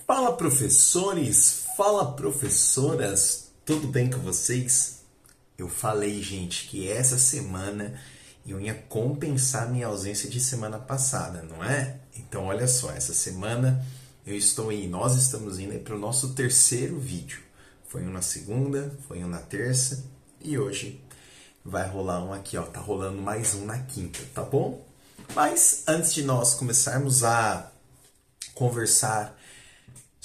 Fala professores, fala professoras, tudo bem com vocês? Eu falei, gente, que essa semana eu ia compensar minha ausência de semana passada, não é? Então olha só, essa semana nós estamos indo para o nosso terceiro vídeo. Foi um na segunda, foi um na terça e hoje vai rolar um aqui, ó, tá rolando mais um na quinta, tá bom? Mas antes de nós começarmos a conversar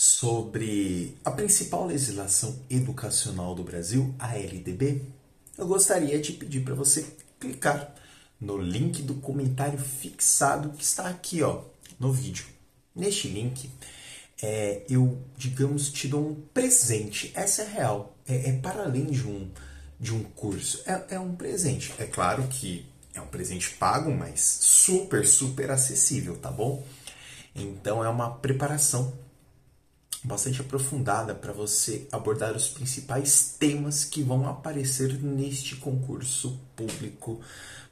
sobre a principal legislação educacional do Brasil, a LDB, eu gostaria de pedir para você clicar no link do comentário fixado que está aqui, ó, no vídeo. Neste link, eu, digamos, te dou um presente. Essa é real. É para além de um curso. É um presente. É claro que é um presente pago, mas super, super acessível, tá bom? Então, é uma preparação bastante aprofundada para você abordar os principais temas que vão aparecer neste concurso público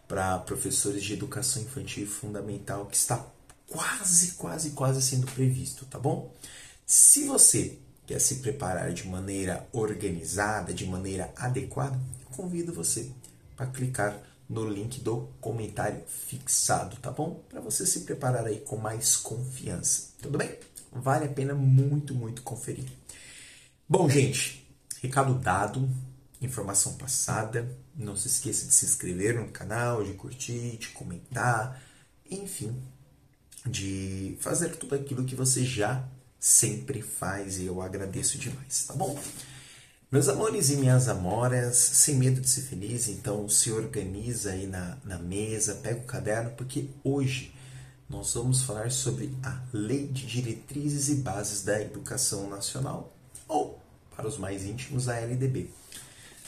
para professores de educação infantil e fundamental que está quase sendo previsto, tá bom? Se você quer se preparar de maneira organizada, de maneira adequada, eu convido você para clicar no link do comentário fixado, tá bom? Para você se preparar aí com mais confiança, tudo bem? Vale a pena muito conferir. Bom, gente, recado dado, informação passada. Não se esqueça de se inscrever no canal, de curtir, de comentar, enfim, de fazer tudo aquilo que você já sempre faz e eu agradeço demais, tá bom? Meus amores e minhas amoras, sem medo de ser feliz, então se organiza aí na mesa, pega o caderno, porque hoje nós vamos falar sobre a Lei de Diretrizes e Bases da Educação Nacional, ou, para os mais íntimos, a LDB.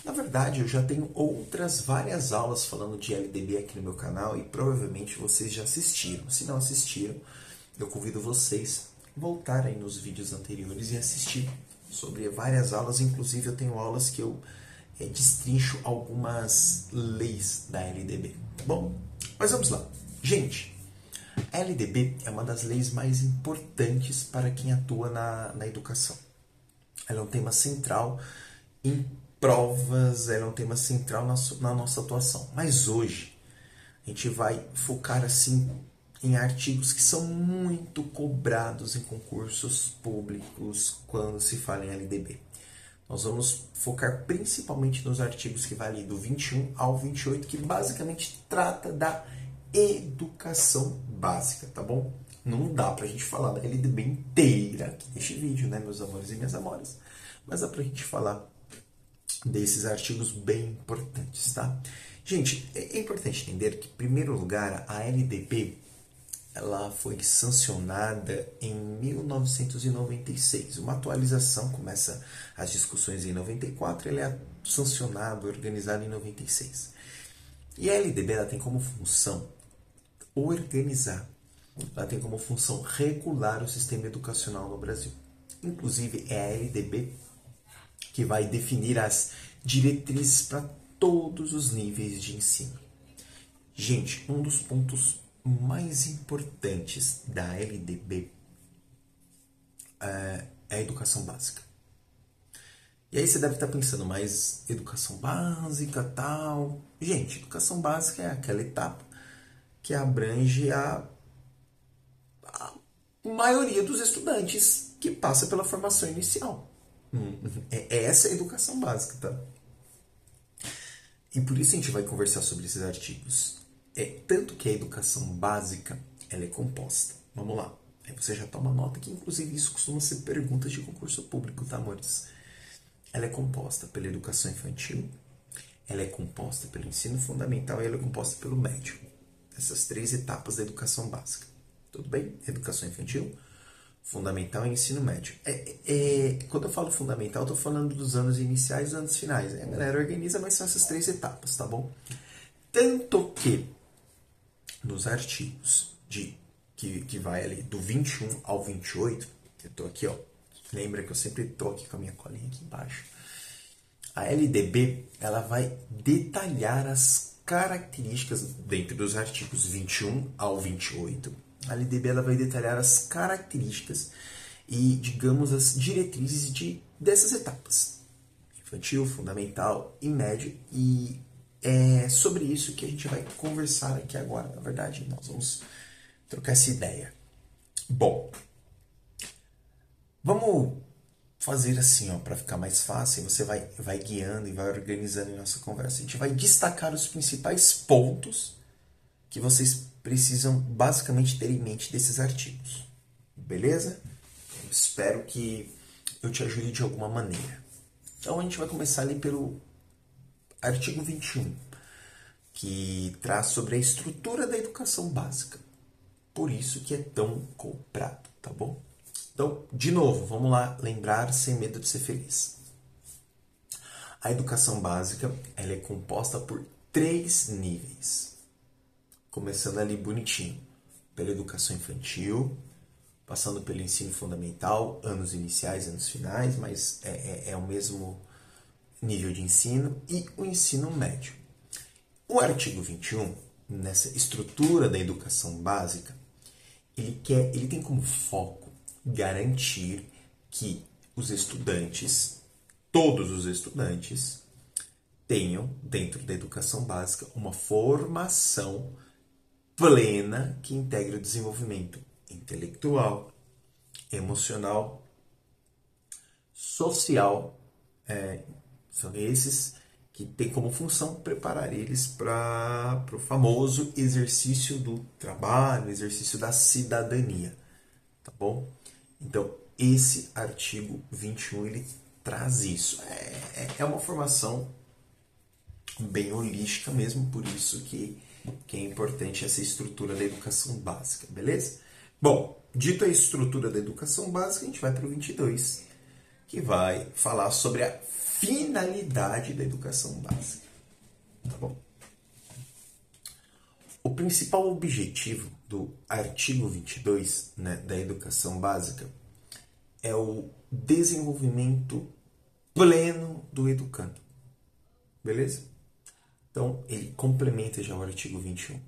Na verdade, eu já tenho outras várias aulas falando de LDB aqui no meu canal e provavelmente vocês já assistiram. Se não assistiram, eu convido vocês a voltarem nos vídeos anteriores e assistir sobre várias aulas. Inclusive, eu tenho aulas que eu destrincho algumas leis da LDB, tá bom? Mas vamos lá. Gente, a LDB é uma das leis mais importantes para quem atua na educação. Ela é um tema central em provas, ela é um tema central na nossa atuação. Mas hoje a gente vai focar assim em artigos que são muito cobrados em concursos públicos quando se fala em LDB. Nós vamos focar principalmente nos artigos que vai ali do 21 ao 28, que basicamente trata da educação básica, tá bom? Não dá pra gente falar da LDB inteira aqui neste vídeo, né, meus amores e minhas amoras? Mas dá pra gente falar desses artigos bem importantes, tá? Gente, é importante entender que, em primeiro lugar, a LDB ela foi sancionada em 1996. Uma atualização, começa as discussões em 94, ela é sancionada, organizada em 96. E a LDB ela tem como função organizar, ela tem como função regular o sistema educacional no Brasil. Inclusive, é a LDB que vai definir as diretrizes para todos os níveis de ensino. Gente, um dos pontos mais importantes da LDB é a educação básica. E aí você deve estar pensando, mas educação básica, tal... Gente, educação básica é aquela etapa que abrange a maioria dos estudantes que passa pela formação inicial. É essa a educação básica, tá? E por isso a gente vai conversar sobre esses artigos. Tanto que a educação básica ela é composta. Vamos lá. Aí você já toma nota que, inclusive, isso costuma ser perguntas de concurso público, tá, amores? Ela é composta pela educação infantil, ela é composta pelo ensino fundamental e ela é composta pelo médio. Essas três etapas da educação básica. Tudo bem? Educação infantil, fundamental e ensino médio. Quando eu falo fundamental, eu estou falando dos anos iniciais e dos anos finais. A galera organiza, mas são essas três etapas, tá bom? Tanto que nos artigos que vai ali do 21 ao 28, eu estou aqui, ó. Lembra que eu sempre estou aqui com a minha colinha aqui embaixo. A LDB ela vai detalhar as características dentro dos artigos 21 ao 28. A LDB ela vai detalhar as características e, digamos, as diretrizes dessas etapas. Infantil, fundamental e médio. E é sobre isso que a gente vai conversar aqui agora. Na verdade, nós vamos trocar essa ideia. Bom, vamos fazer assim, ó, para ficar mais fácil. Você vai guiando e vai organizando a nossa conversa. A gente vai destacar os principais pontos que vocês precisam basicamente ter em mente desses artigos. Beleza? Eu espero que eu te ajude de alguma maneira. Então a gente vai começar ali pelo artigo 21, que traz sobre a estrutura da educação básica. Por isso que é tão cobrado, tá bom? Então, de novo, vamos lá lembrar sem medo de ser feliz. A educação básica, ela é composta por 3 níveis. Começando ali bonitinho, pela educação infantil, passando pelo ensino fundamental, anos iniciais, anos finais, mas é o mesmo nível de ensino, e o ensino médio. O artigo 21, nessa estrutura da educação básica, ele tem como foco garantir que os estudantes, todos os estudantes, tenham, dentro da educação básica, uma formação plena que integre o desenvolvimento intelectual, emocional, social. São esses que têm como função preparar eles para o famoso exercício do trabalho, exercício da cidadania. Tá bom? Então, esse artigo 21, ele traz isso. É uma formação bem holística mesmo, por isso que é importante essa estrutura da educação básica, beleza? Bom, dito a estrutura da educação básica, a gente vai para o 22, que vai falar sobre a finalidade da educação básica. Tá bom? O principal objetivo do artigo 22, né, da educação básica é o desenvolvimento pleno do educando. Beleza? Então, ele complementa já o artigo 21.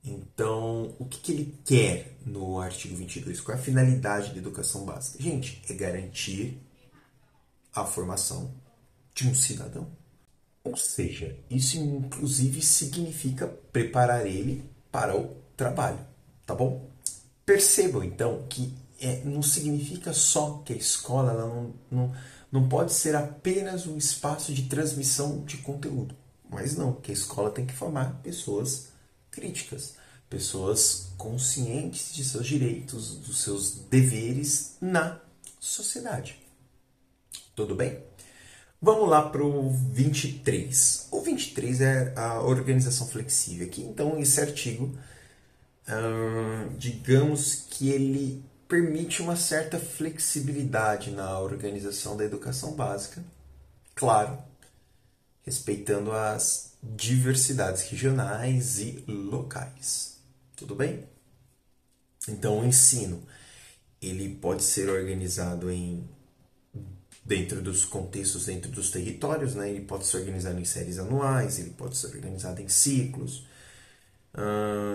Então, o que ele quer no artigo 22? Qual é a finalidade da educação básica? Gente, é garantir a formação de um cidadão. Ou seja, isso inclusive significa preparar ele para o trabalho, tá bom? Percebam então que não significa só que a escola ela não pode ser apenas um espaço de transmissão de conteúdo. Mas não, que a escola tem que formar pessoas críticas, pessoas conscientes de seus direitos, dos seus deveres na sociedade. Tudo bem? Vamos lá para o 23. O 23 é a organização flexível aqui. Então, esse artigo, digamos que ele permite uma certa flexibilidade na organização da educação básica. Claro, respeitando as diversidades regionais e locais. Tudo bem? Então, o ensino ele pode ser organizado dentro dos contextos, dentro dos territórios, né? Ele pode ser organizado em séries anuais, ele pode ser organizado em ciclos,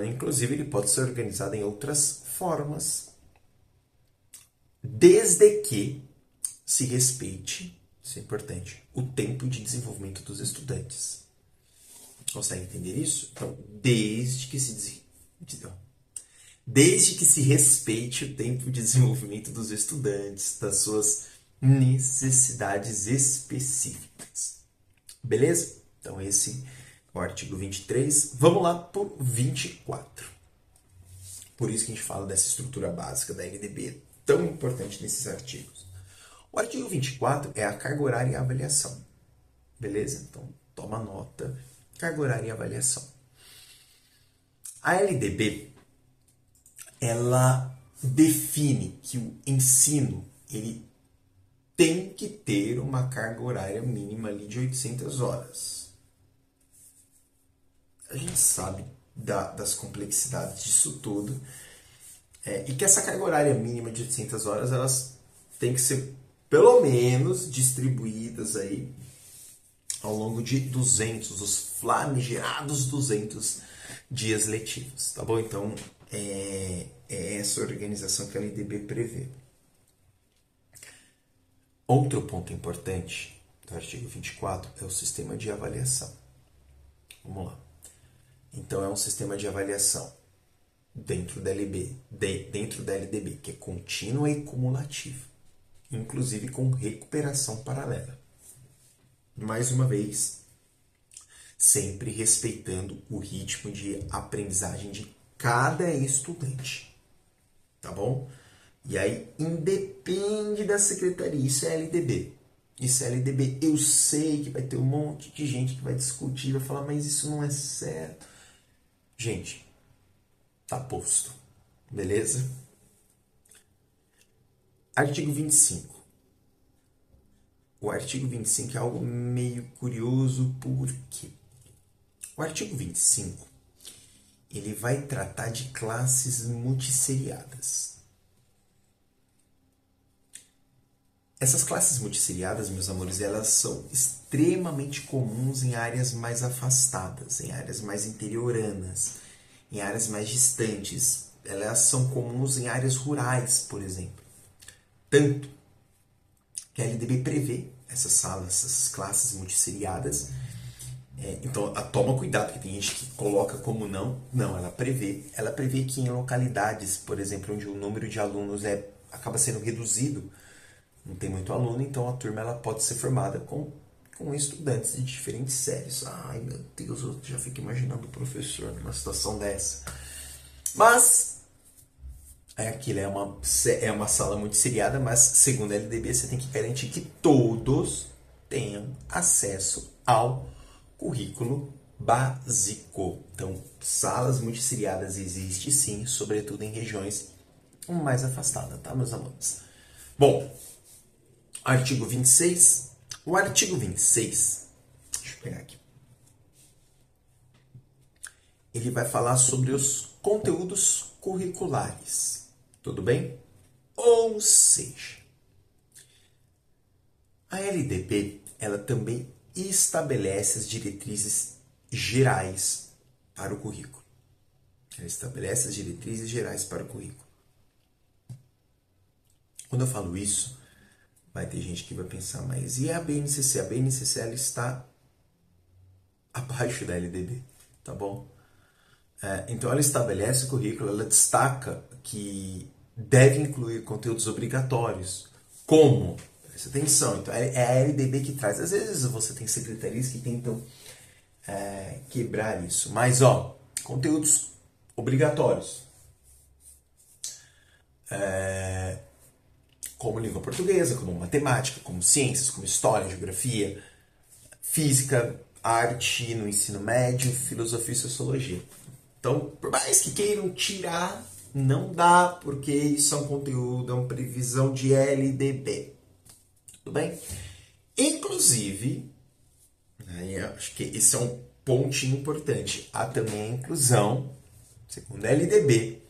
inclusive ele pode ser organizado em outras formas, desde que se respeite, isso é importante, o tempo de desenvolvimento dos estudantes. Consegue entender isso? Então, desde que se respeite o tempo de desenvolvimento dos estudantes, das suas necessidades específicas. Beleza? Então, esse é o artigo 23. Vamos lá para o 24. Por isso que a gente fala dessa estrutura básica da LDB, tão importante nesses artigos. O artigo 24 é a carga horária e a avaliação. Beleza? Então, toma nota. Carga horária e avaliação. A LDB, ela define que o ensino, ele tem que ter uma carga horária mínima ali de 800 horas. A gente sabe das complexidades disso tudo. E que essa carga horária mínima de 800 horas, elas têm que ser pelo menos distribuídas aí ao longo de 200, os famigerados 200 dias letivos, tá bom? Então, é essa organização que a LDB prevê. Outro ponto importante do artigo 24 é o sistema de avaliação. Vamos lá. Então, é um sistema de avaliação dentro da LDB, que é contínua e cumulativa, inclusive com recuperação paralela. Mais uma vez, sempre respeitando o ritmo de aprendizagem de cada estudante, tá bom? E aí, independe da secretaria, isso é LDB. Isso é LDB. Eu sei que vai ter um monte de gente que vai discutir, vai falar, mas isso não é certo. Gente, tá posto, beleza? Artigo 25. O artigo 25 é algo meio curioso, porque o artigo 25, ele vai tratar de classes multisseriadas. Essas classes multisseriadas, meus amores, elas são extremamente comuns em áreas mais afastadas, em áreas mais interioranas, em áreas mais distantes. Elas são comuns em áreas rurais, por exemplo. Tanto que a LDB prevê essas salas, essas classes multisseriadas. Então, toma cuidado, porque tem gente que coloca como não. Não, ela prevê. Ela prevê que em localidades, por exemplo, onde o número de alunos acaba sendo reduzido, não tem muito aluno, então a turma ela pode ser formada com estudantes de diferentes séries. Ai, meu Deus, eu já fico imaginando o professor numa situação dessa. Mas aquilo é uma sala multisseriada, mas segundo a LDB você tem que garantir que todos tenham acesso ao currículo básico. Então, salas multisseriadas existem sim, sobretudo em regiões mais afastadas, tá, meus amores? Bom, artigo 26. O artigo 26, deixa eu pegar aqui. Ele vai falar sobre os conteúdos curriculares. Tudo bem? Ou seja, a LDB, ela também estabelece as diretrizes gerais para o currículo. Ela estabelece as diretrizes gerais para o currículo. Quando eu falo isso, vai ter gente que vai pensar, mas e a BNCC? A BNCC ela está abaixo da LDB, tá bom? Então ela estabelece o currículo, ela destaca que deve incluir conteúdos obrigatórios. Como? Presta atenção, então é a LDB que traz. Às vezes você tem secretarias que tentam quebrar isso, mas conteúdos obrigatórios. Como língua portuguesa, como matemática, como ciências, como história, geografia, física, arte no ensino médio, filosofia e sociologia. Então, por mais que queiram tirar, não dá, porque isso é um conteúdo, é uma previsão de LDB. Tudo bem? Inclusive, acho que esse é um pontinho importante, há também a inclusão, segundo a LDB,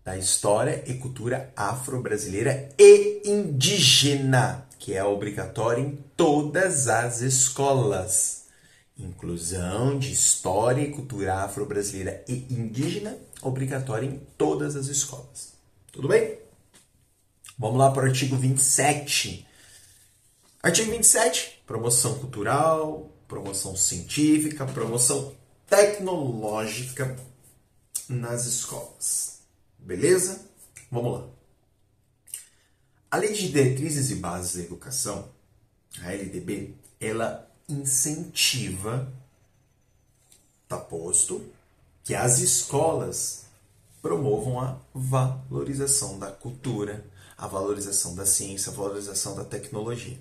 da história e cultura afro-brasileira e indígena, que é obrigatória em todas as escolas. Inclusão de história e cultura afro-brasileira e indígena, obrigatória em todas as escolas. Tudo bem? Vamos lá para o artigo 27. Artigo 27, promoção cultural, promoção científica, promoção tecnológica nas escolas. Beleza? Vamos lá. A Lei de Diretrizes e Bases da Educação, a LDB, ela incentiva, tá posto, que as escolas promovam a valorização da cultura, a valorização da ciência, a valorização da tecnologia.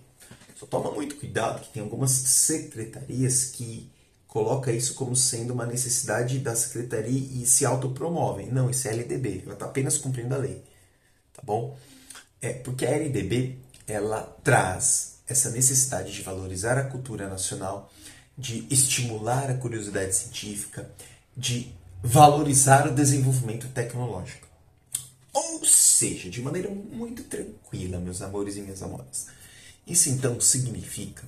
Só toma muito cuidado que tem algumas secretarias que colocam isso como sendo uma necessidade da secretaria e se autopromovem. Não, isso é LDB, ela está apenas cumprindo a lei, tá bom? Porque a LDB, ela traz essa necessidade de valorizar a cultura nacional, de estimular a curiosidade científica, de valorizar o desenvolvimento tecnológico. Ou seja, de maneira muito tranquila, meus amores e minhas amoras. Isso então significa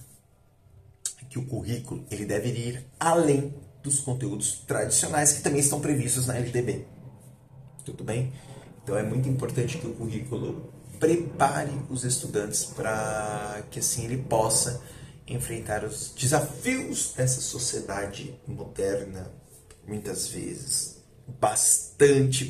que o currículo ele deve ir além dos conteúdos tradicionais que também estão previstos na LDB. Tudo bem? Então é muito importante que o currículo prepare os estudantes para que assim ele possa enfrentar os desafios dessa sociedade moderna, muitas vezes bastante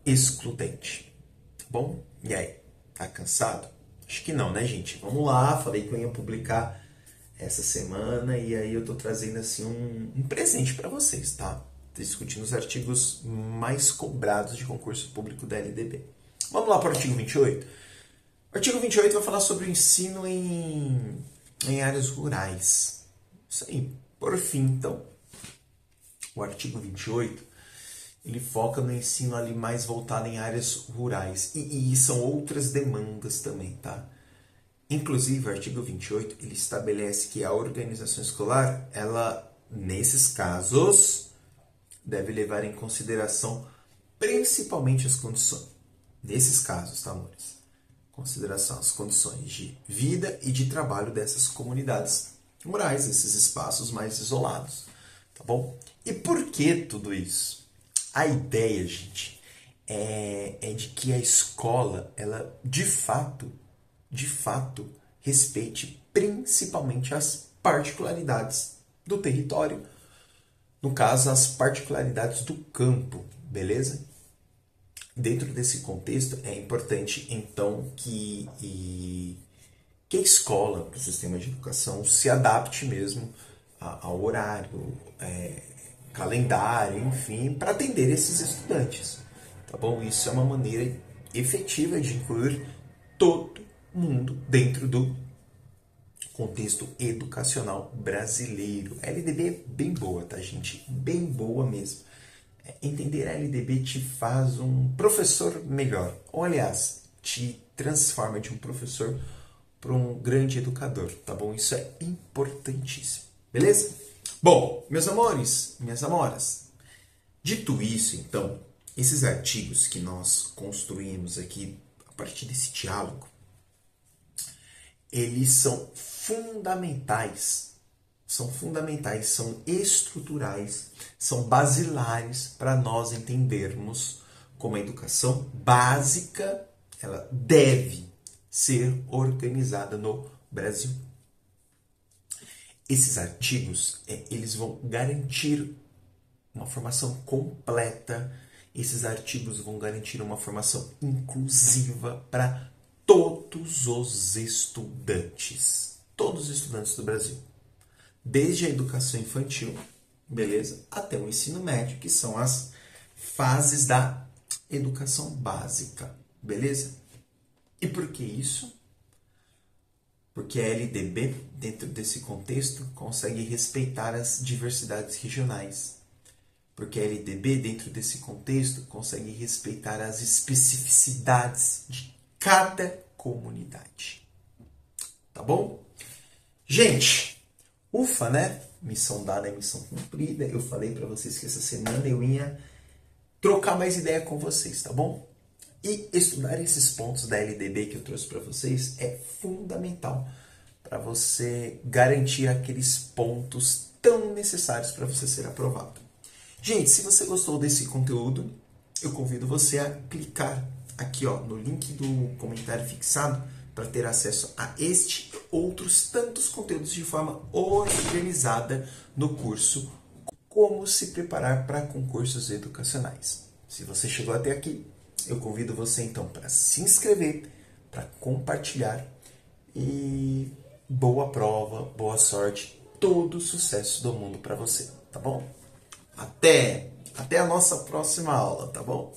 excludente. Tá bom? E aí, tá cansado? Acho que não, né, gente? Vamos lá, falei que eu ia publicar essa semana e aí eu tô trazendo assim um presente para vocês, tá? Discutindo os artigos mais cobrados de concurso público da LDB. Vamos lá para o artigo 28? O artigo 28 vai falar sobre o ensino em áreas rurais. Isso aí. Por fim, então, o artigo 28, ele foca no ensino ali mais voltado em áreas rurais. E são outras demandas também, tá? Inclusive, o artigo 28, ele estabelece que a organização escolar, ela, nesses casos, deve levar em consideração principalmente as condições. Nesses casos, tá, amores? Consideração as condições de vida e de trabalho dessas comunidades rurais, esses espaços mais isolados, tá bom? E por que tudo isso? A ideia, gente, é de que a escola, ela de fato, respeite principalmente as particularidades do território, no caso, as particularidades do campo, beleza? Dentro desse contexto, é importante, então, que a escola, que o sistema de educação, se adapte mesmo ao horário, calendário, enfim, para atender esses estudantes, tá bom? Isso é uma maneira efetiva de incluir todo mundo dentro do contexto educacional brasileiro. A LDB é bem boa, tá, gente? Bem boa mesmo. Entender a LDB te faz um professor melhor. Ou, aliás, te transforma de um professor para um grande educador, tá bom? Isso é importantíssimo, beleza? Bom, meus amores, minhas amoras, dito isso, então, esses artigos que nós construímos aqui a partir desse diálogo, eles são fundamentais, são estruturais, são basilares para nós entendermos como a educação básica ela deve ser organizada no Brasil. Esses artigos, eles vão garantir uma formação completa, esses artigos vão garantir uma formação inclusiva para todos os estudantes do Brasil. Desde a educação infantil, beleza? Até o ensino médio, que são as fases da educação básica, beleza? E por que isso? Porque a LDB, dentro desse contexto, consegue respeitar as diversidades regionais. Porque a LDB, dentro desse contexto, consegue respeitar as especificidades de cada comunidade. Tá bom? Gente, ufa, né? Missão dada é missão cumprida. Eu falei para vocês que essa semana eu ia trocar mais ideia com vocês, tá bom? E estudar esses pontos da LDB que eu trouxe para vocês é fundamental para você garantir aqueles pontos tão necessários para você ser aprovado. Gente, se você gostou desse conteúdo, eu convido você a clicar aqui ó, no link do comentário fixado para ter acesso a este e outros tantos conteúdos de forma organizada no curso Como se preparar para concursos educacionais. Se você chegou até aqui, eu convido você então para se inscrever, para compartilhar e boa prova, boa sorte, todo o sucesso do mundo para você, tá bom? Até a nossa próxima aula, tá bom?